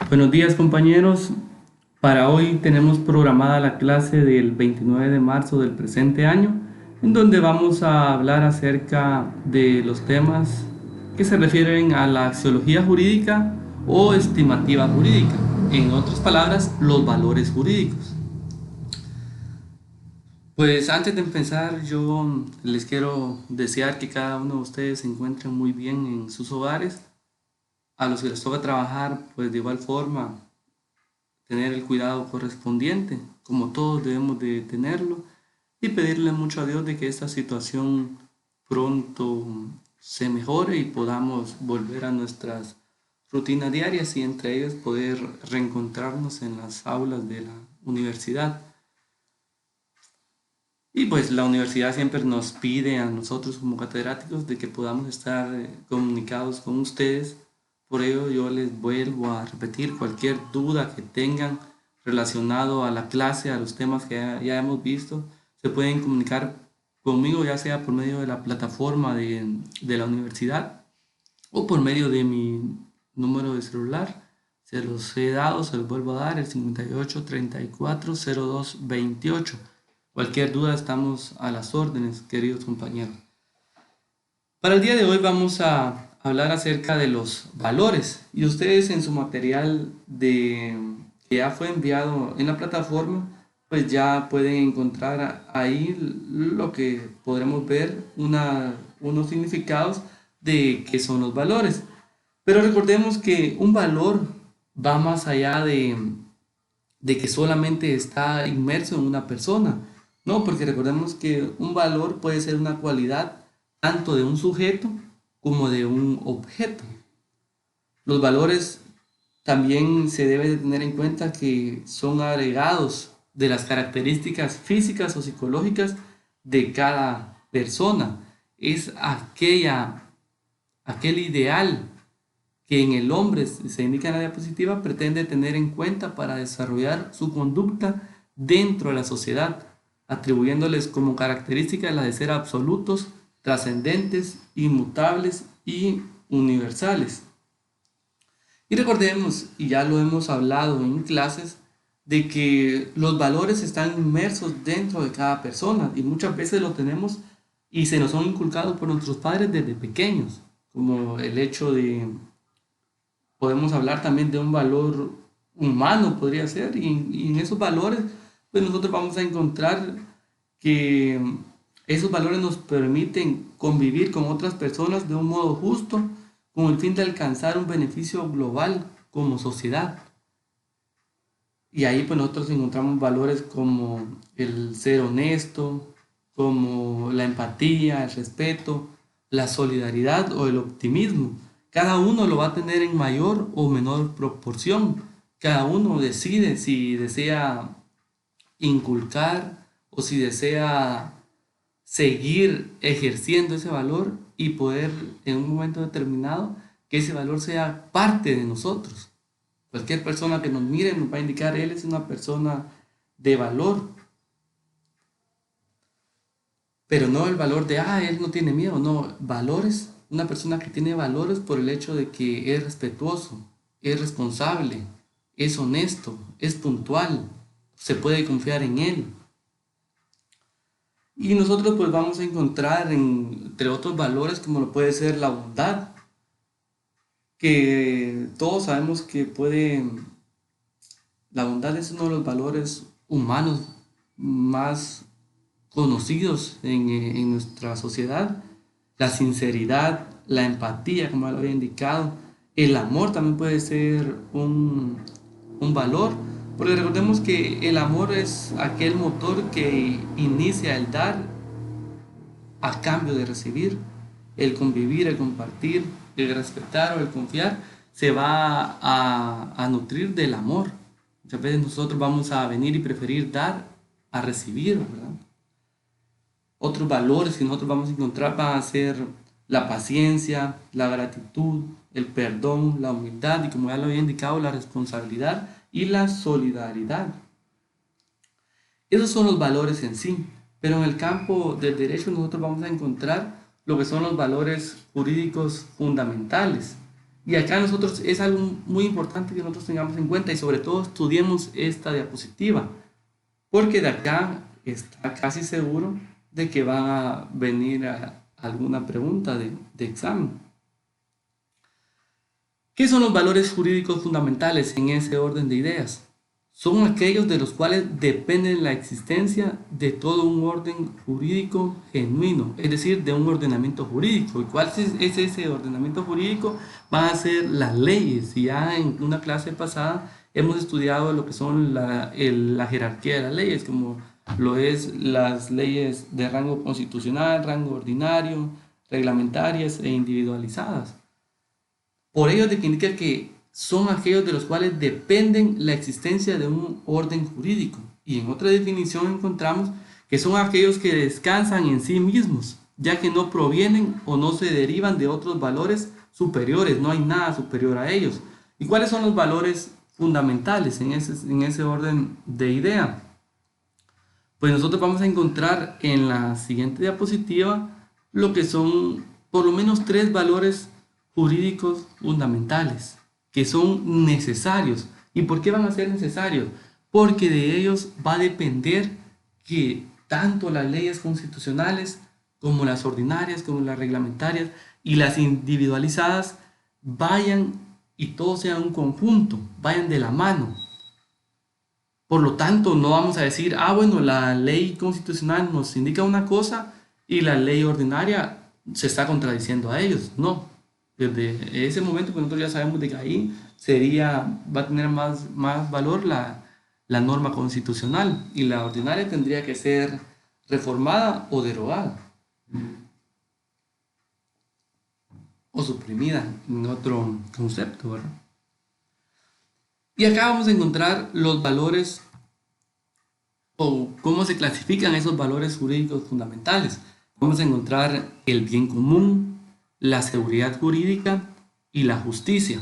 Buenos días compañeros, para hoy tenemos programada la clase del 29 de marzo del presente año, en donde vamos a hablar acerca de los temas que se refieren a la axiología jurídica o estimativa jurídica, en otras palabras, los valores jurídicos. Pues antes de empezar, yo les quiero desear que cada uno de ustedes se encuentren muy bien en sus hogares. A los que les toca trabajar, pues de igual forma tener el cuidado correspondiente, como todos debemos de tenerlo, y pedirle mucho a Dios de que esta situación pronto se mejore y podamos volver a nuestras rutinas diarias y entre ellas poder reencontrarnos en las aulas de la universidad. Y pues la universidad siempre nos pide a nosotros como catedráticos de que podamos estar comunicados con ustedes. Por ello yo les vuelvo a repetir cualquier duda que tengan relacionado a la clase, a los temas que ya hemos visto, se pueden comunicar conmigo ya sea por medio de la plataforma de la universidad o por medio de mi número de celular. Se los he dado, se los vuelvo a dar, el 58 34 02 28. Cualquier duda estamos a las órdenes, queridos compañeros. Para el día de hoy vamos a hablar acerca de los valores y ustedes en su material que ya fue enviado en la plataforma, pues ya pueden encontrar ahí lo que podremos ver, unos significados de qué son los valores. Pero recordemos que un valor va más allá de que solamente está inmerso en una persona. No, porque recordemos que un valor puede ser una cualidad tanto de un sujeto como de un objeto. Los valores también se debe de tener en cuenta que son agregados de las características físicas o psicológicas de cada persona. Es aquel ideal que en el hombre se indica en la diapositiva pretende tener en cuenta para desarrollar su conducta dentro de la sociedad, atribuyéndoles como característica la de ser absolutos, trascendentes, inmutables y universales. Y recordemos, y ya lo hemos hablado en clases, de que los valores están inmersos dentro de cada persona y muchas veces lo tenemos y se nos son inculcados por nuestros padres desde pequeños, como el hecho de, podemos hablar también de un valor humano, podría ser, y en esos valores, pues nosotros vamos a encontrar que esos valores nos permiten convivir con otras personas de un modo justo, con el fin de alcanzar un beneficio global como sociedad. Y ahí pues nosotros encontramos valores como el ser honesto, como la empatía, el respeto, la solidaridad o el optimismo. Cada uno lo va a tener en mayor o menor proporción. Cada uno decide si desea inculcar o si desea seguir ejerciendo ese valor y poder en un momento determinado que ese valor sea parte de nosotros. Cualquier persona que nos mire nos va a indicar, él es una persona de valor, pero no el valor de, él no tiene miedo, no, valores, una persona que tiene valores por el hecho de que es respetuoso, es responsable, es honesto, es puntual, se puede confiar en él. Y nosotros pues vamos a encontrar entre otros valores como lo puede ser la bondad, que todos sabemos que la bondad es uno de los valores humanos más conocidos en nuestra sociedad. La sinceridad, la empatía, como ya lo había indicado, el amor también puede ser un valor, porque recordemos que el amor es aquel motor que inicia el dar a cambio de recibir, el convivir, el compartir, el respetar o el confiar, se va a nutrir del amor. Muchas veces nosotros vamos a venir y preferir dar a recibir, ¿verdad? Otros valores que nosotros vamos a encontrar van a ser la paciencia, la gratitud, el perdón, la humildad y como ya lo había indicado, la responsabilidad y la solidaridad. Esos son los valores en sí, pero en el campo del derecho nosotros vamos a encontrar lo que son los valores jurídicos fundamentales. Y acá nosotros es algo muy importante que nosotros tengamos en cuenta y sobre todo estudiemos esta diapositiva, porque de acá está casi seguro de que va a venir alguna pregunta de examen. ¿Qué son los valores jurídicos fundamentales en ese orden de ideas? Son aquellos de los cuales depende la existencia de todo un orden jurídico genuino, es decir, de un ordenamiento jurídico. ¿Y cuál es ese ordenamiento jurídico? Van a ser las leyes. Y ya en una clase pasada hemos estudiado lo que son la jerarquía de las leyes, como lo es las leyes de rango constitucional, rango ordinario, reglamentarias e individualizadas. Por ello de que indica que son aquellos de los cuales dependen la existencia de un orden jurídico. Y en otra definición encontramos que son aquellos que descansan en sí mismos, ya que no provienen o no se derivan de otros valores superiores, no hay nada superior a ellos. ¿Y cuáles son los valores fundamentales en ese orden de idea? Pues nosotros vamos a encontrar en la siguiente diapositiva lo que son por lo menos 3 valores jurídicos fundamentales que son necesarios. ¿Y por qué van a ser necesarios? Porque de ellos va a depender que tanto las leyes constitucionales como las ordinarias, como las reglamentarias y las individualizadas vayan y todo sea un conjunto, vayan de la mano. Por lo tanto, no vamos a decir, bueno, la ley constitucional nos indica una cosa y la ley ordinaria se está contradiciendo a ellos. No, desde ese momento que nosotros ya sabemos de que ahí va a tener más valor la norma constitucional y la ordinaria tendría que ser reformada o derogada o suprimida en otro concepto, ¿verdad? Y acá vamos a encontrar los valores o cómo se clasifican esos valores jurídicos fundamentales. Vamos a encontrar el bien común, la seguridad jurídica y la justicia.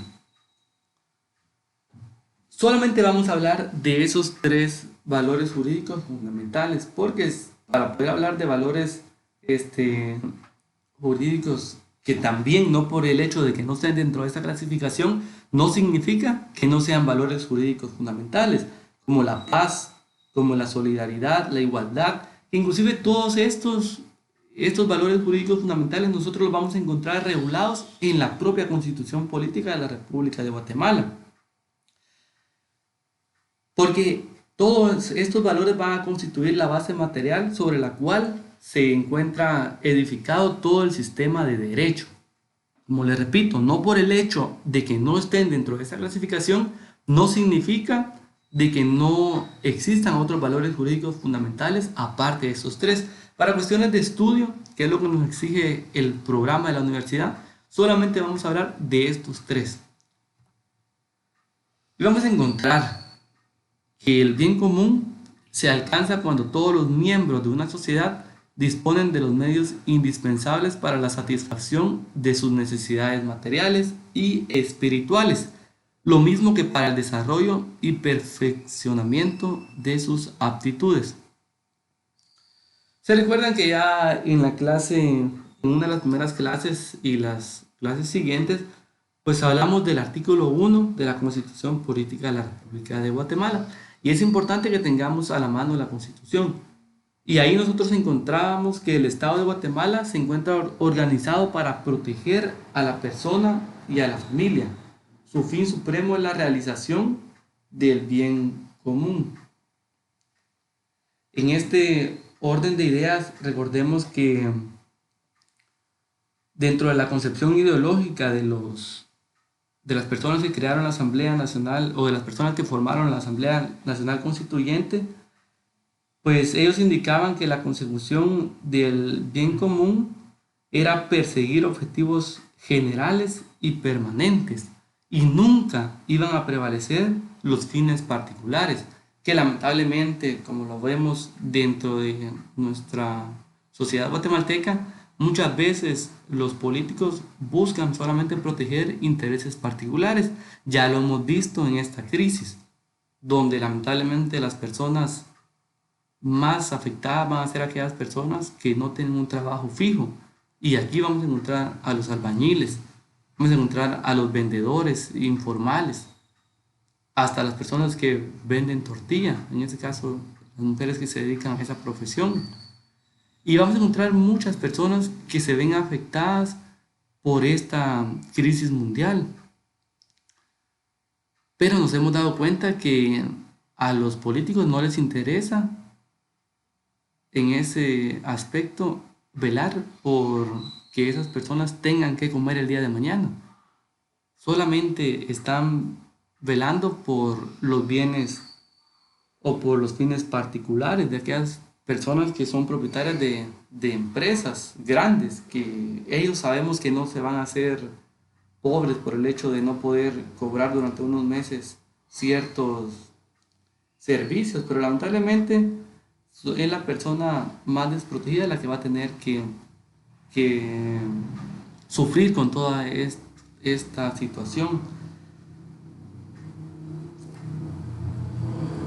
Solamente vamos a hablar de esos 3 valores jurídicos fundamentales, porque para poder hablar de valores jurídicos que también no por el hecho de que no estén dentro de esta clasificación, no significa que no sean valores jurídicos fundamentales, como la paz, como la solidaridad, la igualdad, inclusive todos estos valores jurídicos fundamentales nosotros los vamos a encontrar regulados en la propia Constitución Política de la República de Guatemala. Porque todos estos valores van a constituir la base material sobre la cual se encuentra edificado todo el sistema de derecho. Como les repito, no por el hecho de que no estén dentro de esta clasificación, no significa de que no existan otros valores jurídicos fundamentales aparte de esos 3. Para cuestiones de estudio, que es lo que nos exige el programa de la universidad, solamente vamos a hablar de estos 3. Y vamos a encontrar que el bien común se alcanza cuando todos los miembros de una sociedad disponen de los medios indispensables para la satisfacción de sus necesidades materiales y espirituales, lo mismo que para el desarrollo y perfeccionamiento de sus aptitudes. ¿Se recuerdan que ya en la clase, en una de las primeras clases y las clases siguientes, pues hablamos del artículo 1 de la Constitución Política de la República de Guatemala? Y es importante que tengamos a la mano la Constitución. Y ahí nosotros encontrábamos que el Estado de Guatemala se encuentra organizado para proteger a la persona y a la familia. Su fin supremo es la realización del bien común. En este orden de ideas, recordemos que dentro de la concepción ideológica de las personas que crearon la Asamblea Nacional o de las personas que formaron la Asamblea Nacional Constituyente, pues ellos indicaban que la consecución del bien común era perseguir objetivos generales y permanentes y nunca iban a prevalecer los fines particulares, que lamentablemente, como lo vemos dentro de nuestra sociedad guatemalteca, muchas veces los políticos buscan solamente proteger intereses particulares. Ya lo hemos visto en esta crisis, donde lamentablemente las personas más afectadas van a ser aquellas personas que no tienen un trabajo fijo. Y aquí vamos a encontrar a los albañiles, Vamos a encontrar a los vendedores informales, hasta las personas que venden tortilla, en este caso las mujeres que se dedican a esa profesión. Y vamos a encontrar muchas personas que se ven afectadas por esta crisis mundial. Pero nos hemos dado cuenta que a los políticos no les interesa en ese aspecto velar por que esas personas tengan que comer el día de mañana. Solamente están velando por los bienes o por los fines particulares de aquellas personas que son propietarias de empresas grandes, que ellos sabemos que no se van a hacer pobres por el hecho de no poder cobrar durante unos meses ciertos servicios, pero lamentablemente es la persona más desprotegida la que va a tener que sufrir con toda esta situación.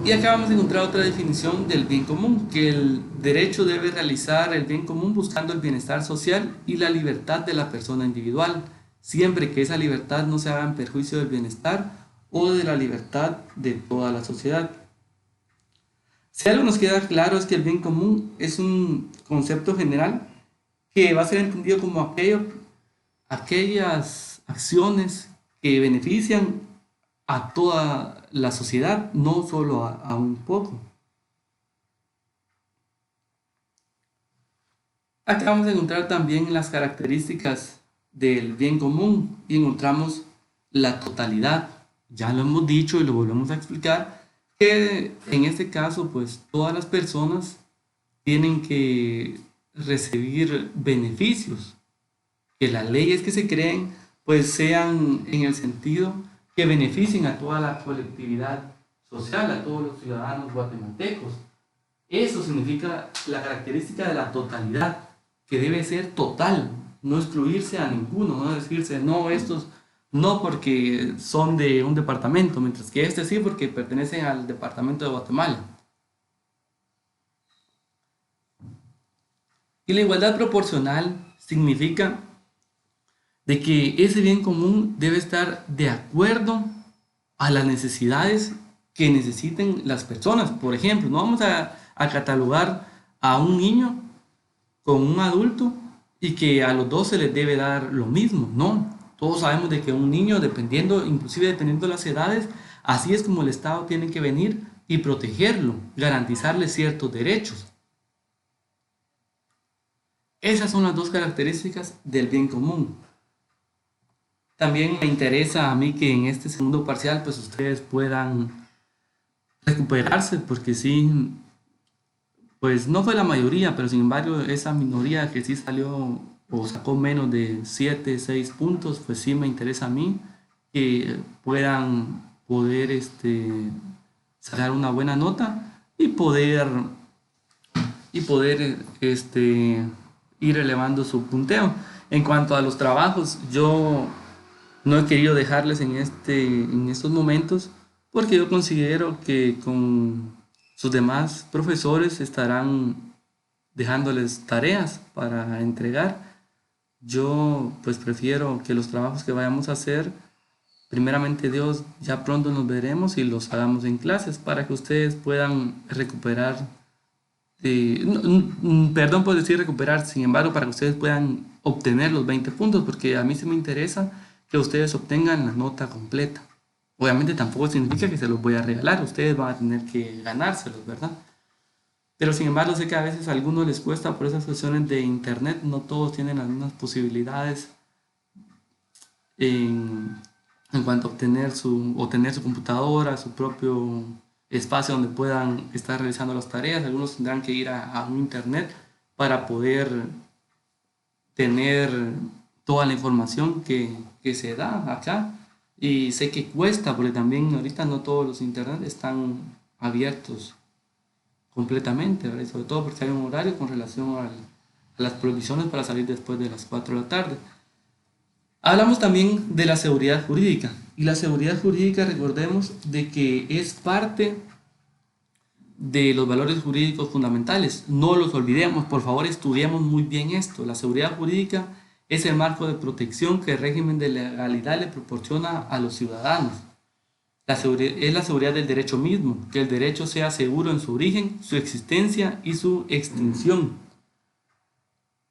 Y acá vamos a encontrar otra definición del bien común, que el derecho debe realizar el bien común buscando el bienestar social y la libertad de la persona individual, siempre que esa libertad no se haga en perjuicio del bienestar o de la libertad de toda la sociedad. Si algo nos queda claro es que el bien común es un concepto general que va a ser entendido como aquellas acciones que benefician a toda la sociedad, no solo a un poco. Acá vamos a encontrar también las características del bien común y encontramos la totalidad. Ya lo hemos dicho y lo volvemos a explicar, que en este caso pues todas las personas tienen que recibir beneficios, que las leyes que se creen pues sean en el sentido que beneficien a toda la colectividad social, a todos los ciudadanos guatemaltecos. Eso significa la característica de la totalidad, que debe ser total, no excluirse a ninguno, no decirse, no, estos no porque son de un departamento, mientras que este sí porque pertenecen al departamento de Guatemala. Y la igualdad proporcional significa de que ese bien común debe estar de acuerdo a las necesidades que necesiten las personas. Por ejemplo, no vamos a catalogar a un niño con un adulto y que a los dos se les debe dar lo mismo. No, todos sabemos de que un niño, dependiendo, inclusive dependiendo de las edades, así es como el Estado tiene que venir y protegerlo, garantizarle ciertos derechos. Esas son las dos características del bien común. También me interesa a mí que en este segundo parcial pues ustedes puedan recuperarse, porque sí, pues no fue la mayoría, pero sin embargo esa minoría que sí salió o sacó menos de 7 6 puntos, pues sí me interesa a mí que puedan poder sacar una buena nota y poder ir elevando su punteo. En cuanto a los trabajos, yo no he querido dejarles en estos momentos porque yo considero que con sus demás profesores estarán dejándoles tareas para entregar. Yo pues prefiero que los trabajos que vayamos a hacer, primeramente Dios, ya pronto nos veremos y los hagamos en clases para que ustedes puedan recuperar, perdón por decir recuperar, sin embargo, para que ustedes puedan obtener los 20 puntos, porque a mí sí me interesa que ustedes obtengan la nota completa. Obviamente tampoco significa que se los voy a regalar, ustedes van a tener que ganárselos, ¿verdad? Pero sin embargo sé que a veces a algunos les cuesta por esas cuestiones de internet, no todos tienen las mismas posibilidades en, en cuanto a tener su computadora, su propio espacio donde puedan estar realizando las tareas. Algunos tendrán que ir a un internet para poder tener toda la información que se da acá. Y sé que cuesta, porque también ahorita no todos los internet están abiertos completamente, ¿verdad? Y sobre todo porque hay un horario con relación a las prohibiciones para salir después de las 4 de la tarde. Hablamos también de la seguridad jurídica. Y la seguridad jurídica, recordemos, de que es parte de los valores jurídicos fundamentales. No los olvidemos, por favor, estudiemos muy bien esto. La seguridad jurídica es el marco de protección que el régimen de legalidad le proporciona a los ciudadanos. Es la seguridad del derecho mismo, que el derecho sea seguro en su origen, su existencia y su extinción.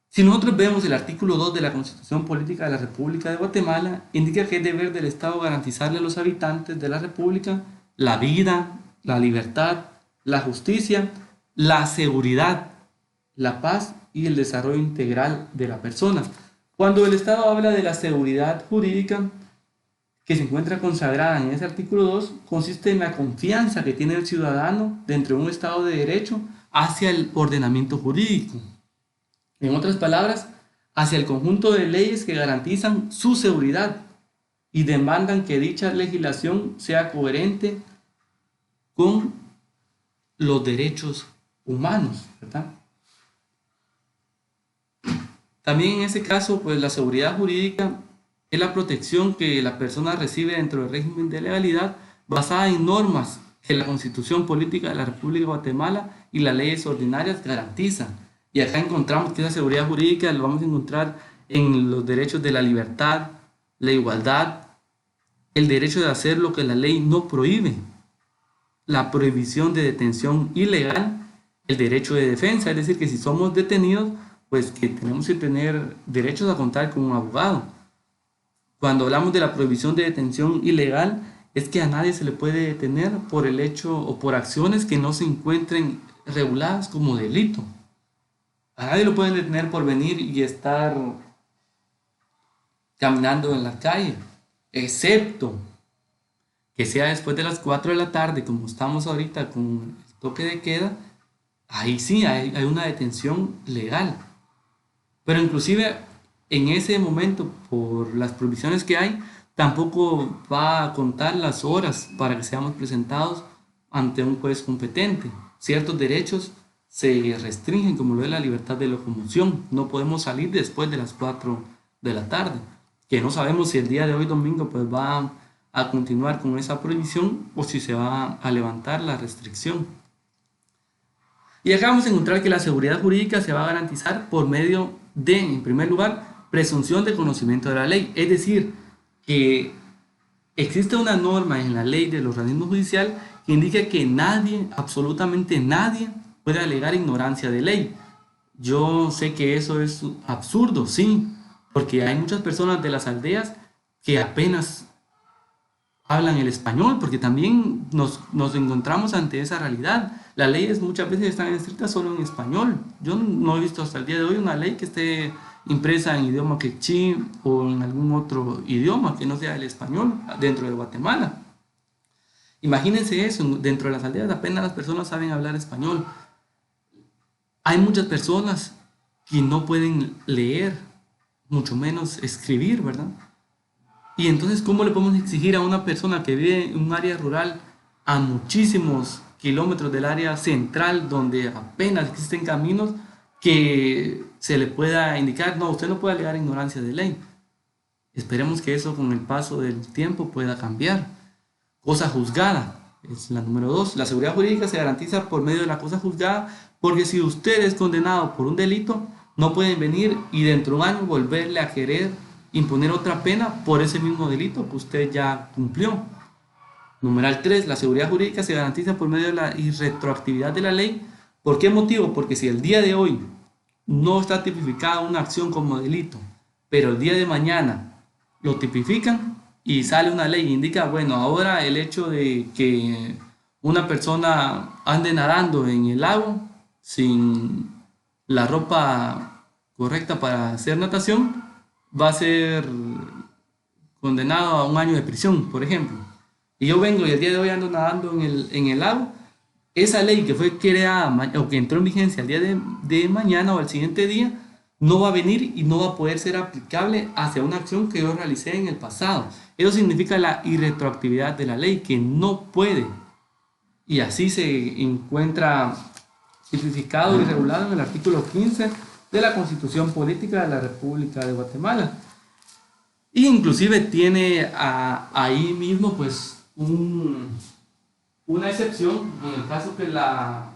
Si nosotros vemos el artículo 2 de la Constitución Política de la República de Guatemala, indica que es deber del Estado garantizarle a los habitantes de la República la vida, la libertad, la justicia, la seguridad, la paz y el desarrollo integral de la persona. Cuando el Estado habla de la seguridad jurídica, que se encuentra consagrada en ese artículo 2, consiste en la confianza que tiene el ciudadano dentro de un Estado de Derecho hacia el ordenamiento jurídico. En otras palabras, hacia el conjunto de leyes que garantizan su seguridad y demandan que dicha legislación sea coherente con los derechos humanos, ¿verdad? También en ese caso, pues la seguridad jurídica es la protección que la persona recibe dentro del régimen de legalidad basada en normas que la Constitución Política de la República de Guatemala y las leyes ordinarias garantizan. Y acá encontramos que esa seguridad jurídica lo vamos a encontrar en los derechos de la libertad, la igualdad, el derecho de hacer lo que la ley no prohíbe, la prohibición de detención ilegal, el derecho de defensa, es decir, que si somos detenidos, pues que tenemos que tener derechos a contar con un abogado. Cuando hablamos de la prohibición de detención ilegal, es que a nadie se le puede detener por el hecho o por acciones que no se encuentren reguladas como delito. A nadie lo pueden detener por venir y estar caminando en la calle, excepto que sea después de las 4 de la tarde, como estamos ahorita con el toque de queda. Ahí sí hay una detención legal. Pero inclusive en ese momento, por las prohibiciones que hay, tampoco va a contar las horas para que seamos presentados ante un juez competente. Ciertos derechos se restringen, como lo es la libertad de locomoción. No podemos salir después de las 4 de la tarde, que no sabemos si el día de hoy domingo pues va a continuar con esa prohibición o si se va a levantar la restricción. Y acá vamos a encontrar que la seguridad jurídica se va a garantizar por medio de, en primer lugar, presunción de conocimiento de la ley. Es decir, que existe una norma en la ley del organismo judicial que indica que nadie, absolutamente nadie, puede alegar ignorancia de ley. Yo sé que eso es absurdo, sí, porque hay muchas personas de las aldeas que apenas hablan el español, porque también nos encontramos ante esa realidad. Las leyes muchas veces están escritas solo en español. Yo no he visto hasta el día de hoy una ley que esté impresa en idioma quechí o en algún otro idioma que no sea el español dentro de Guatemala. Imagínense eso, dentro de las aldeas apenas las personas saben hablar español. Hay muchas personas que no pueden leer, mucho menos escribir, ¿verdad? Y entonces, ¿cómo le podemos exigir a una persona que vive en un área rural a muchísimos kilómetros del área central, donde apenas existen caminos, que se le pueda indicar, no, usted no puede alegar ignorancia de ley? Esperemos que eso con el paso del tiempo pueda cambiar. Cosa juzgada, es la número 2. La seguridad jurídica se garantiza por medio de la cosa juzgada, porque si usted es condenado por un delito, no pueden venir y dentro de un año volverle a querer imponer otra pena por ese mismo delito que usted ya cumplió. Numeral 3. La seguridad jurídica se garantiza por medio de la irretroactividad de la ley. ¿Por qué motivo? Porque si el día de hoy no está tipificada una acción como delito, pero el día de mañana lo tipifican y sale una ley e indica, bueno, ahora el hecho de que una persona ande nadando en el lago sin la ropa correcta para hacer natación, va a ser condenado a 1 año de prisión, por ejemplo. Y yo vengo y el día de hoy ando nadando en el lago, esa ley que fue creada o que entró en vigencia el día de mañana o al siguiente día, no va a venir y no va a poder ser aplicable hacia una acción que yo realicé en el pasado. Eso significa la irretroactividad de la ley, que no puede. Y así se encuentra tipificado y regulado en el artículo 15 de la Constitución Política de la República de Guatemala. Y inclusive tiene ahí mismo pues una excepción en el caso que la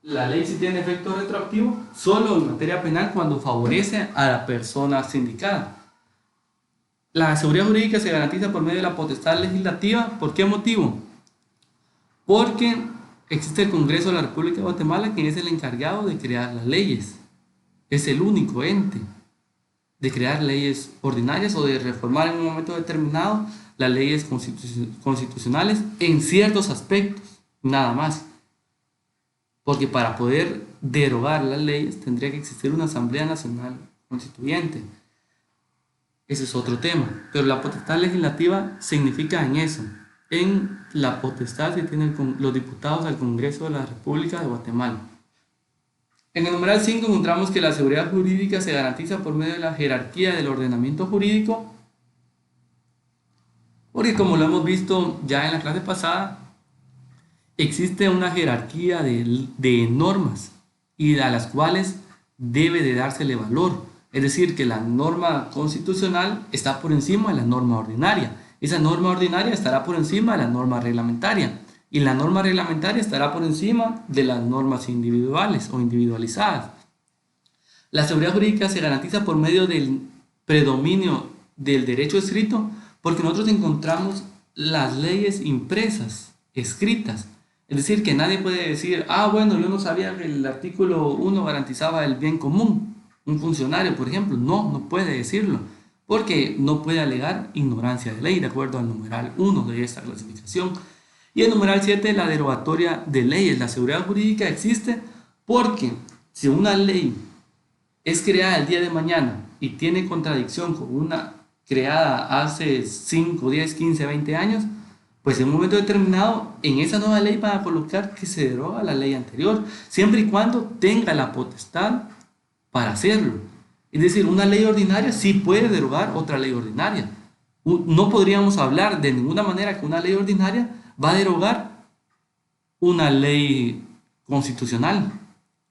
la ley sí tiene efecto retroactivo solo en materia penal cuando favorece a la persona sindicada. La seguridad jurídica se garantiza por medio de la potestad legislativa. ¿Por qué motivo? Porque existe el Congreso de la República de Guatemala, quien es el encargado de crear las leyes. Es el único ente de crear leyes ordinarias o de reformar en un momento determinado las leyes constitucionales en ciertos aspectos, nada más. Porque para poder derogar las leyes tendría que existir una Asamblea Nacional Constituyente. Ese es otro tema. Pero la potestad legislativa significa en eso, en la potestad que tienen los diputados al Congreso de la República de Guatemala. En el numeral 5 encontramos que la seguridad jurídica se garantiza por medio de la jerarquía del ordenamiento jurídico, porque como lo hemos visto ya en la clase pasada, existe una jerarquía de normas y a las cuales debe de dársele valor. Es decir, que la norma constitucional está por encima de la norma ordinaria. Esa norma ordinaria estará por encima de la norma reglamentaria. Y la norma reglamentaria estará por encima de las normas individuales o individualizadas. La seguridad jurídica se garantiza por medio del predominio del derecho escrito, porque nosotros encontramos las leyes impresas, escritas. Es decir, que nadie puede decir, bueno, yo no sabía que el artículo 1 garantizaba el bien común. Un funcionario, por ejemplo, no puede decirlo, porque no puede alegar ignorancia de ley, de acuerdo al numeral 1 de esta clasificación. Y el numeral 7, la derogatoria de leyes. La seguridad jurídica existe porque si una ley es creada el día de mañana y tiene contradicción con una creada hace 5, 10, 15, 20 años, pues en un momento determinado en esa nueva ley van a colocar que se deroga la ley anterior, siempre y cuando tenga la potestad para hacerlo. Es decir, una ley ordinaria sí puede derogar otra ley ordinaria. No podríamos hablar de ninguna manera que una ley ordinaria va a derogar una ley constitucional.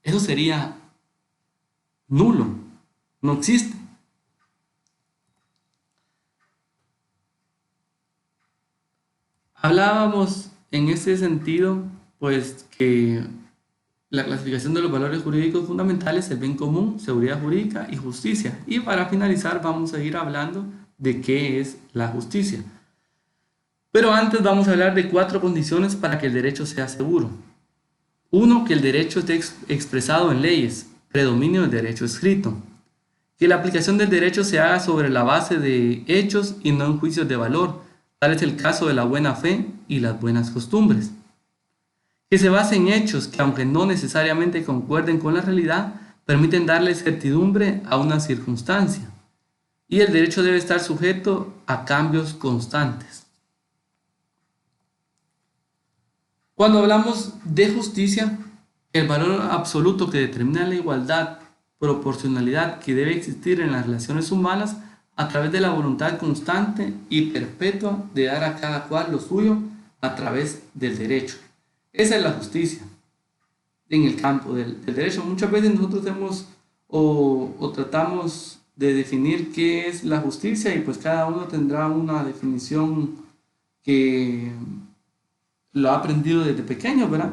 Eso sería nulo, no existe. Hablábamos en ese sentido, pues que la clasificación de los valores jurídicos fundamentales, el bien común, seguridad jurídica y justicia. Y para finalizar vamos a ir hablando de qué es la justicia. Pero antes vamos a hablar de 4 condiciones para que el derecho sea seguro. 1. Que el derecho esté expresado en leyes, predominio del derecho escrito. Que la aplicación del derecho se haga sobre la base de hechos y no en juicios de valor. Tal es el caso de la buena fe y las buenas costumbres. Que se base en hechos que, aunque no necesariamente concuerden con la realidad, permiten darle certidumbre a una circunstancia. Y el derecho debe estar sujeto a cambios constantes. Cuando hablamos de justicia, el valor absoluto que determina la igualdad, proporcionalidad que debe existir en las relaciones humanas a través de la voluntad constante y perpetua de dar a cada cual lo suyo a través del derecho. Esa es la justicia en el campo del derecho. Muchas veces nosotros tratamos de definir qué es la justicia y pues cada uno tendrá una definición que lo ha aprendido desde pequeño, ¿verdad?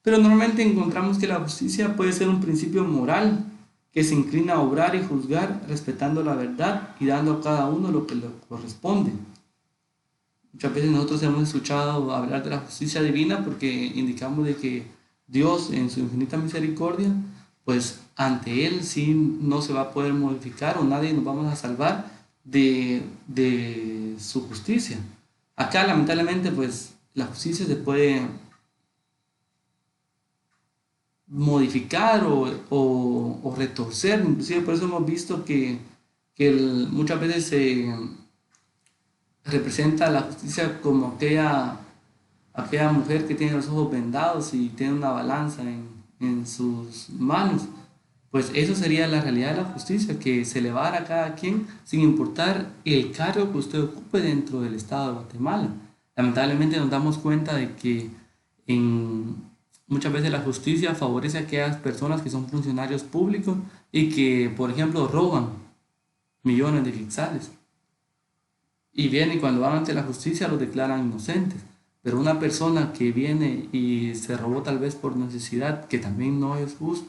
Pero normalmente encontramos que la justicia puede ser un principio moral que se inclina a obrar y juzgar respetando la verdad y dando a cada uno lo que le corresponde. Muchas veces nosotros hemos escuchado hablar de la justicia divina porque indicamos de que Dios en su infinita misericordia, pues ante Él sí no se va a poder modificar o nadie nos vamos a salvar de su justicia. Acá lamentablemente pues la justicia se puede modificar o retorcer, inclusive por eso hemos visto que muchas veces se representa la justicia como aquella mujer que tiene los ojos vendados y tiene una balanza en sus manos. Pues eso sería la realidad de la justicia, que se le va a dar a cada quien sin importar el cargo que usted ocupe dentro del Estado de Guatemala. Lamentablemente nos damos cuenta de que muchas veces la justicia favorece a aquellas personas que son funcionarios públicos y que, por ejemplo, roban millones de quetzales. Y vienen y cuando van ante la justicia los declaran inocentes. Pero una persona que viene y se robó tal vez por necesidad, que también no es justo,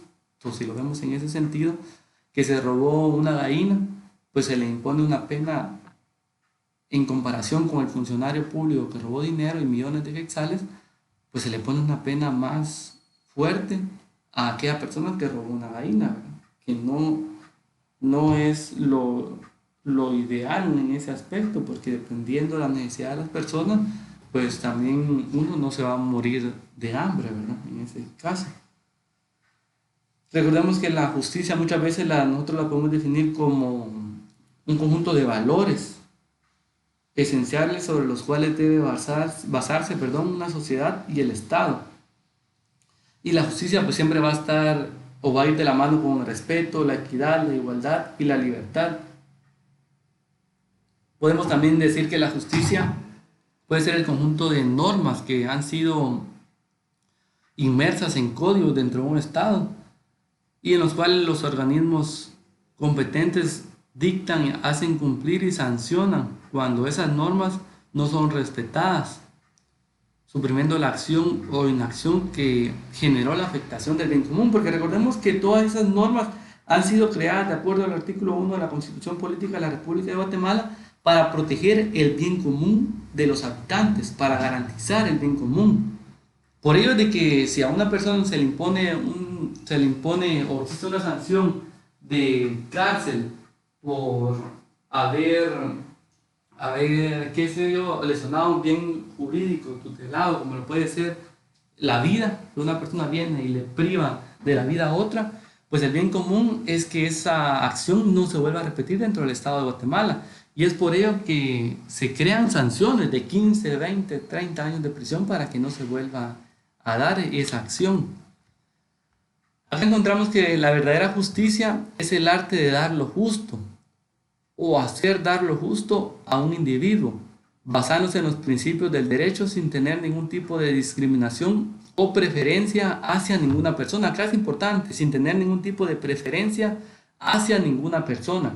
si lo vemos en ese sentido, que se robó una gallina, pues se le impone una pena en comparación con el funcionario público que robó dinero y millones de quetzales, pues se le pone una pena más fuerte a aquella persona que robó una gallina, ¿verdad? Que no es lo ideal en ese aspecto, porque dependiendo de la necesidad de las personas, pues también uno no se va a morir de hambre, ¿verdad? En ese caso. Recordemos que la justicia muchas veces nosotros la podemos definir como un conjunto de valores esenciales sobre los cuales debe basarse, una sociedad y el Estado. Y la justicia pues siempre va a estar o va a ir de la mano con el respeto, la equidad, la igualdad y la libertad. Podemos también decir que la justicia puede ser el conjunto de normas que han sido inmersas en códigos dentro de un Estado y en los cuales los organismos competentes dictan, hacen cumplir y sancionan cuando esas normas no son respetadas, suprimiendo la acción o inacción que generó la afectación del bien común, porque recordemos que todas esas normas han sido creadas de acuerdo al artículo 1 de la Constitución Política de la República de Guatemala para proteger el bien común de los habitantes, para garantizar el bien común. Por ello es de que si a una persona se le impone o existe una sanción de cárcel por qué sé yo, lesionado un bien jurídico, tutelado, como lo puede ser la vida de una persona, viene y le priva de la vida a otra, pues el bien común es que esa acción no se vuelva a repetir dentro del Estado de Guatemala. Y es por ello que se crean sanciones de 15, 20, 30 años de prisión para que no se vuelva a dar esa acción. Acá encontramos que la verdadera justicia es el arte de dar lo justo o hacer dar lo justo a un individuo, basándose en los principios del derecho sin tener ningún tipo de discriminación o preferencia hacia ninguna persona. Acá es importante, sin tener ningún tipo de preferencia hacia ninguna persona.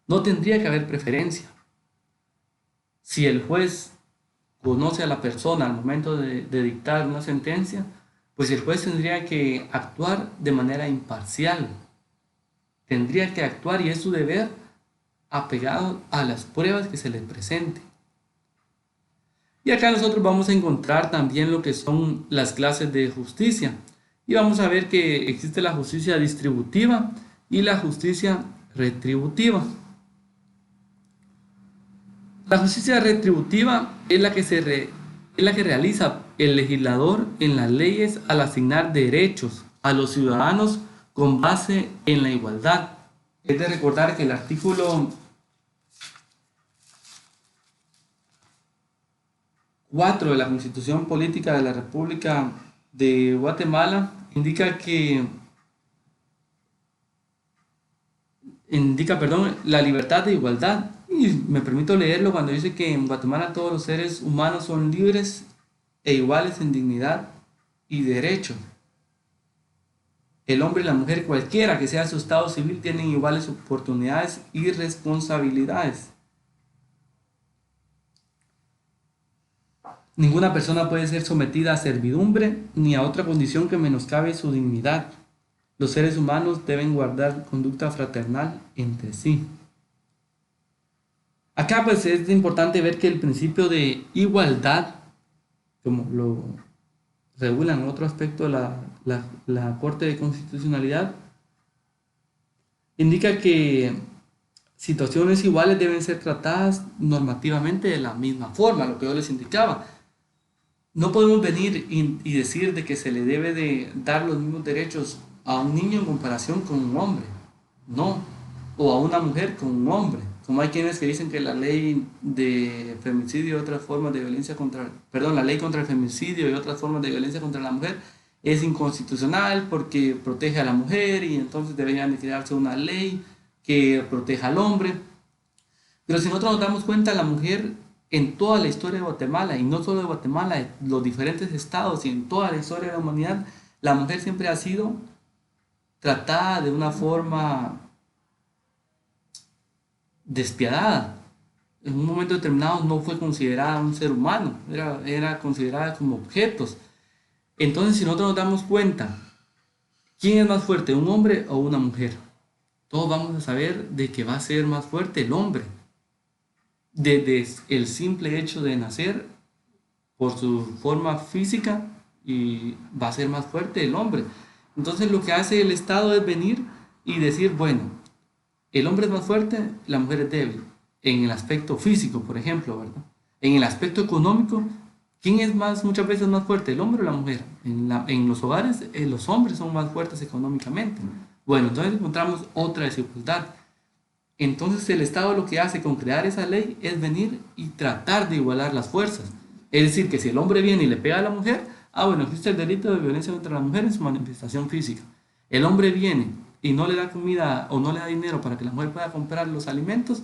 No tendría que haber preferencia. Si el juez conoce a la persona al momento de dictar una sentencia, pues el juez tendría que actuar de manera imparcial. Tendría que actuar, y es su deber, apegado a las pruebas que se le presenten. Y acá nosotros vamos a encontrar también lo que son las clases de justicia. Y vamos a ver que existe la justicia distributiva y la justicia retributiva. La justicia retributiva es la que realiza el legislador en las leyes al asignar derechos a los ciudadanos con base en la igualdad. Es de recordar que el artículo 4 de la Constitución Política de la República de Guatemala indica, la libertad de igualdad. Y me permito leerlo cuando dice que en Guatemala todos los seres humanos son libres e iguales en dignidad y derecho. El hombre y la mujer, cualquiera que sea su estado civil, tienen iguales oportunidades y responsabilidades. Ninguna persona puede ser sometida a servidumbre ni a otra condición que menoscabe su dignidad. Los seres humanos deben guardar conducta fraternal entre sí. Acá pues es importante ver que el principio de igualdad, como lo regula en otro aspecto la Corte de Constitucionalidad, indica que situaciones iguales deben ser tratadas normativamente de la misma forma, lo que yo les indicaba. No podemos venir y decir de que se le debe de dar los mismos derechos a un niño en comparación con un hombre. No. O a una mujer con un hombre. Como hay quienes que dicen que la ley de femicidio y otras formas de violencia la ley contra el femicidio y otras formas de violencia contra la mujer es inconstitucional porque protege a la mujer y entonces deberían de crearse una ley que proteja al hombre. Pero si nosotros nos damos cuenta, la mujer en toda la historia de Guatemala, y no solo de Guatemala, de los diferentes estados y en toda la historia de la humanidad, la mujer siempre ha sido tratada de una forma despiadada. en un momento determinado no fue considerada un ser humano, era considerada como objetos. Entonces, si nosotros nos damos cuenta, ¿quién es más fuerte, un hombre o una mujer? Todos vamos a saber de que va a ser más fuerte el hombre, desde el simple hecho de nacer, por su forma física, y va a ser más fuerte el hombre. Entonces lo que hace el Estado es venir y decir, bueno, el hombre es más fuerte, la mujer es débil, en el aspecto físico, por ejemplo, ¿verdad? En el aspecto económico, ¿quién es muchas veces más fuerte, el hombre o la mujer? En los hogares, los hombres son más fuertes económicamente. Bueno, entonces encontramos otra desigualdad. Entonces el Estado lo que hace con crear esa ley es venir y tratar de igualar las fuerzas. Es decir, que si el hombre viene y le pega a la mujer, bueno, existe el delito de violencia contra la mujer en su manifestación física. El hombre viene y no le da comida o no le da dinero para que la mujer pueda comprar los alimentos,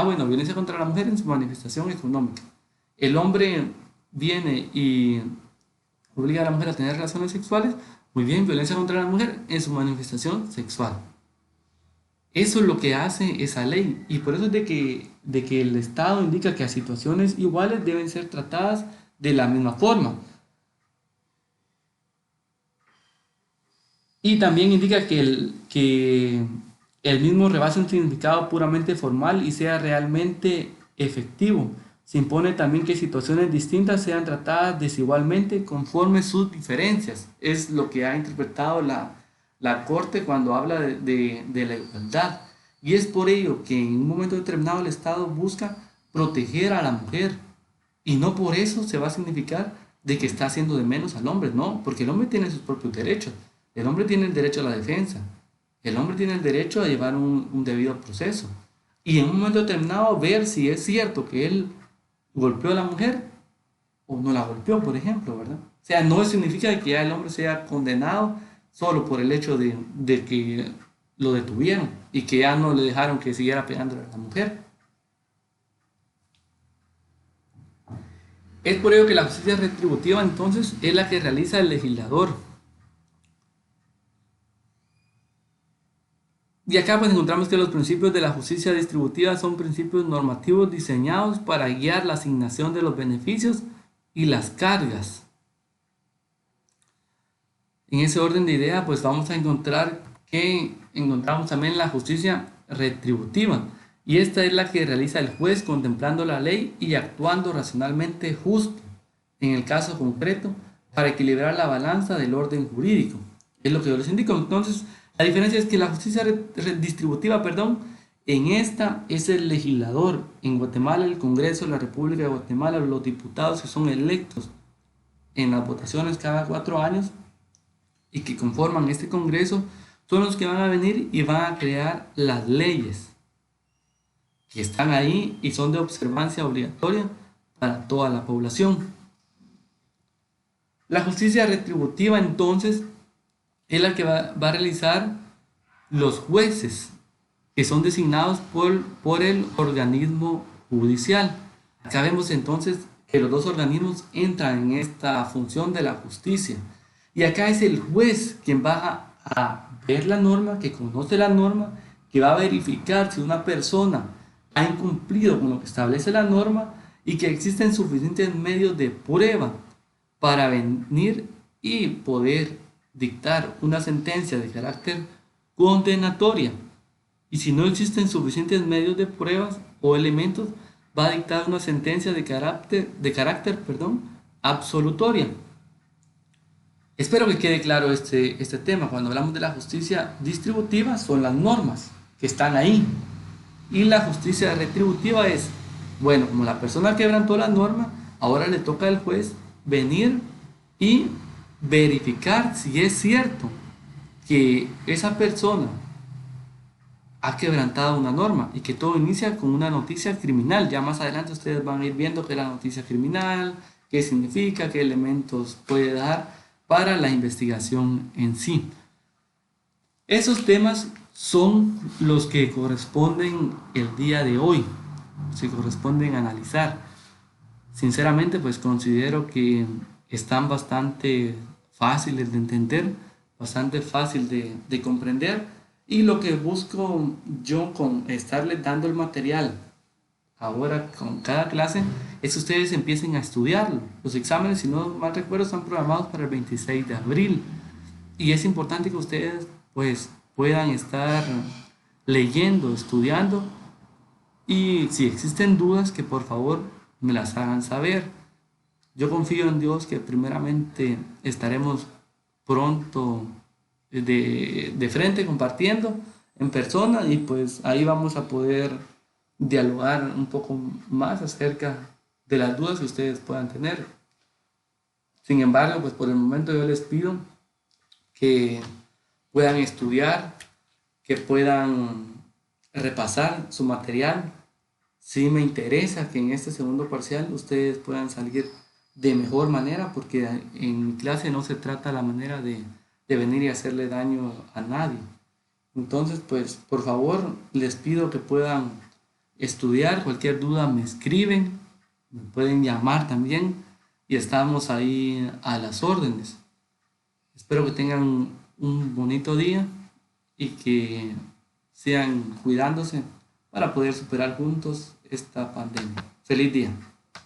bueno, violencia contra la mujer en su manifestación económica. El hombre viene y obliga a la mujer a tener relaciones sexuales, muy bien, violencia contra la mujer en su manifestación sexual. Eso es lo que hace esa ley, y por eso es de que el Estado indica que a situaciones iguales deben ser tratadas de la misma forma. Y también indica que el mismo rebase un significado puramente formal y sea realmente efectivo. Se impone también que situaciones distintas sean tratadas desigualmente conforme sus diferencias. Es lo que ha interpretado la Corte cuando habla de la igualdad. Y es por ello que en un momento determinado el Estado busca proteger a la mujer. Y no por eso se va a significar de que está haciendo de menos al hombre, no, porque el hombre tiene sus propios derechos. El hombre tiene el derecho a la defensa. El hombre tiene el derecho a llevar un debido proceso. Y en un momento determinado ver si es cierto que él golpeó a la mujer o no la golpeó, por ejemplo, ¿verdad? O sea, no significa que ya el hombre sea condenado solo por el hecho de que lo detuvieron y que ya no le dejaron que siguiera pegando a la mujer. Es por ello que la justicia retributiva entonces es la que realiza el legislador. Y acá pues encontramos que los principios de la justicia distributiva son principios normativos diseñados para guiar la asignación de los beneficios y las cargas. En ese orden de idea pues vamos a encontrar que encontramos también la justicia retributiva. Y esta es la que realiza el juez contemplando la ley y actuando racionalmente justo en el caso concreto para equilibrar la balanza del orden jurídico. Es lo que yo les indico. Entonces, la diferencia es que la justicia distributiva, en esta es el legislador. En Guatemala, el Congreso de la República de Guatemala, los diputados que son electos en las votaciones cada 4 años y que conforman este Congreso, son los que van a venir y van a crear las leyes que están ahí y son de observancia obligatoria para toda la población. La justicia retributiva entonces es la que va a realizar los jueces que son designados por el organismo judicial. Acá vemos entonces que los dos organismos entran en esta función de la justicia. Y acá es el juez quien va a ver la norma, que conoce la norma, que va a verificar si una persona ha incumplido con lo que establece la norma y que existen suficientes medios de prueba para venir y poder dictar una sentencia de carácter condenatoria. Y si no existen suficientes medios de pruebas o elementos, va a dictar una sentencia de carácter absolutoria. Espero que quede claro este tema. Cuando hablamos de la justicia distributiva, son las normas que están ahí. Y la justicia retributiva es, bueno, como la persona quebrantó la norma, ahora le toca al juez venir y verificar si es cierto que esa persona ha quebrantado una norma y que todo inicia con una noticia criminal. Ya más adelante ustedes van a ir viendo qué es la noticia criminal, qué significa, qué elementos puede dar para la investigación en sí. Esos temas son los que corresponden el día de hoy, se corresponden analizar. Sinceramente, pues considero que están bastante fáciles de entender, bastante fácil de comprender, y lo que busco yo con estarles dando el material ahora con cada clase es que ustedes empiecen a estudiarlo. Los exámenes, si no mal recuerdo, están programados para el 26 de abril. Y es importante que ustedes pues puedan estar leyendo, estudiando y si existen dudas que por favor me las hagan saber. Yo confío en Dios que primeramente estaremos pronto de frente compartiendo en persona y pues ahí vamos a poder dialogar un poco más acerca de las dudas que ustedes puedan tener. Sin embargo, pues por el momento yo les pido que puedan estudiar, que puedan repasar su material. Sí me interesa que en este segundo parcial ustedes puedan salir de mejor manera, porque en clase no se trata la manera de venir y hacerle daño a nadie. Entonces, pues por favor, les pido que puedan estudiar. Cualquier duda me escriben, me pueden llamar también y estamos ahí a las órdenes. Espero que tengan un bonito día y que sigan cuidándose para poder superar juntos esta pandemia. Feliz día.